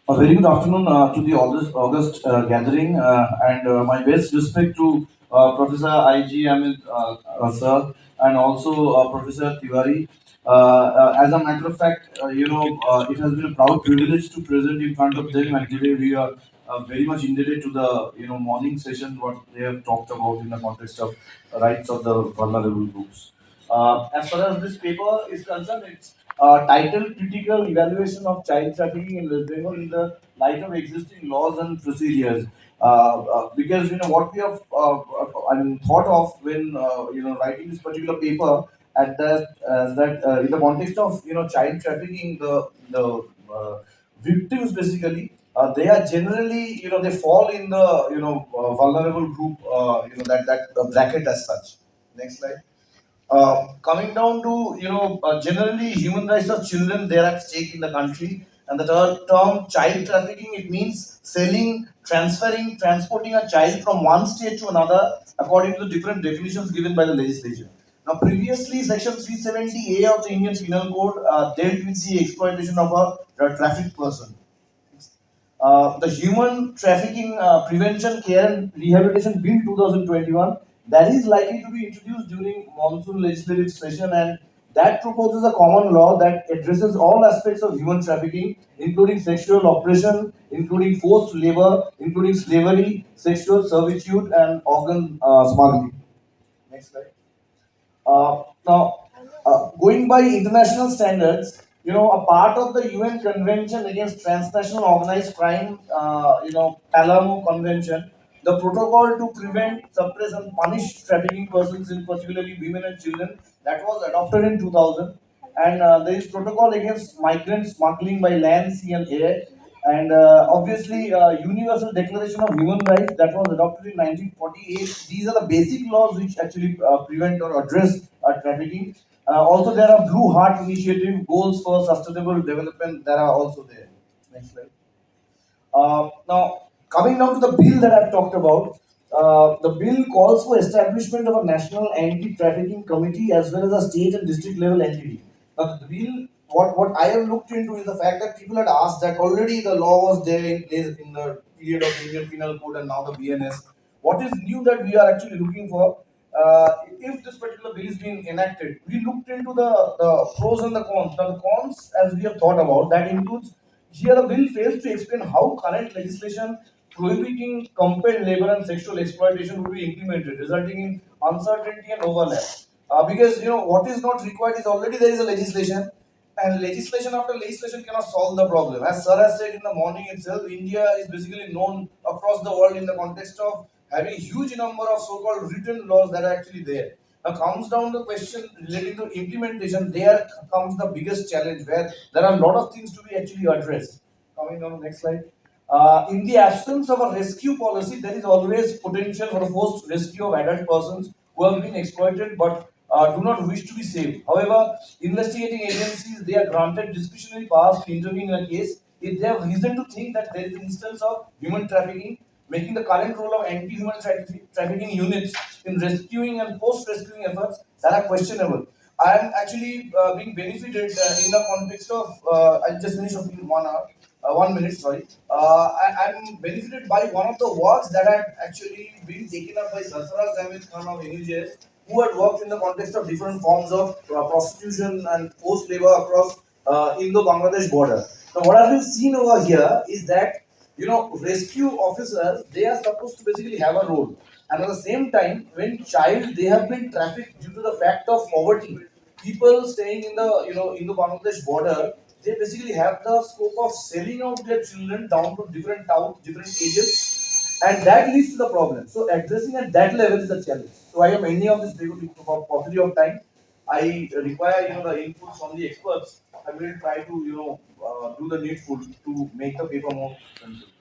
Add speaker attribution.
Speaker 1: A very good afternoon to the August gathering, and my best respect to Professor I.G. Amit sir, and also Professor Tiwari. As a matter of fact, it has been a proud privilege to present in front of them, and today we are very much indebted to the morning session what they have talked about in the context of rights of the vulnerable groups. As far as this paper is concerned, it's titled Critical Evaluation of Child Trafficking in West Bengal in the Light of Existing Laws and Procedures. Because what we have thought of when writing this particular paper at that in the context of child trafficking, the victims basically they are generally they fall in the vulnerable group that bracket as such. Next slide. Coming down to generally human rights of children, they are at stake in the country. And the term child trafficking, it means selling, transferring, transporting a child from one state to another according to the different definitions given by the legislature. Now, previously, Section 370A of the Indian Penal Code dealt with the exploitation of a trafficked person. The Human Trafficking Prevention, Care and Rehabilitation Bill 2021 that is likely to be introduced during monsoon legislative session, and that proposes a common law that addresses all aspects of human trafficking, including sexual oppression, including forced labor, including slavery, sexual servitude, and organ smuggling. Next slide. Going by international standards, a part of the UN Convention against Transnational Organized Crime, Palermo Convention, the protocol to prevent, suppress, and punish trafficking persons, in particularly women and children, that was adopted in 2000. And there is protocol against migrant smuggling by land, sea, and air. And obviously, Universal Declaration of Human Rights that was adopted in 1948. These are the basic laws which actually prevent or address trafficking. Also, there are Blue Heart Initiative goals for sustainable development that are also there. Next slide. Now, coming down to the bill that I've talked about, the bill calls for establishment of a national anti-trafficking committee as well as a state and district level entity. Now, the bill, what I have looked into is the fact that people had asked that already the law was there in place in the period of Indian Penal Code and now the BNS. What is new that we are actually looking for? If this particular bill is being enacted, we looked into the pros and the cons. Now, the cons, as we have thought about, that includes here the bill fails to explain how current legislation prohibiting compelled labor and sexual exploitation will be implemented, resulting in uncertainty and overlap. Because what is not required is already there is a legislation, and legislation after legislation cannot solve the problem. As Sir has said in the morning itself, India is basically known across the world in the context of having huge number of so-called written laws that are actually there. Now comes down the question relating to implementation. There comes the biggest challenge where there are a lot of things to be actually addressed. Coming on next slide. In the absence of a rescue policy, there is always potential for a forced rescue of adult persons who have been exploited but do not wish to be saved. However, investigating agencies, they are granted discretionary powers to intervene in a case if they have reason to think that there is an instance of human trafficking, making the current role of anti-human trafficking units in rescuing and post-rescuing efforts that are questionable. I am actually being benefited in the context of. I'll just finish up in 1 hour. 1 minute, sorry. I'm benefited by one of the works that had actually been taken up by Sarfaraz Ahmed Khan of NUJS, who had worked in the context of different forms of prostitution and forced labor across Indo-Bangladesh border. Now, what I've been seen over here is that rescue officers, they are supposed to basically have a role, and at the same time, when child they have been trafficked due to the fact of poverty, people staying in the Indo-Bangladesh border, they basically have the scope of selling out their children down to different towns, different ages, and that leads to the problem. So addressing at that level is a challenge. So I am ending of this for paucity of time. I require the inputs from the experts. I will try to do the needful to make the paper more sensible.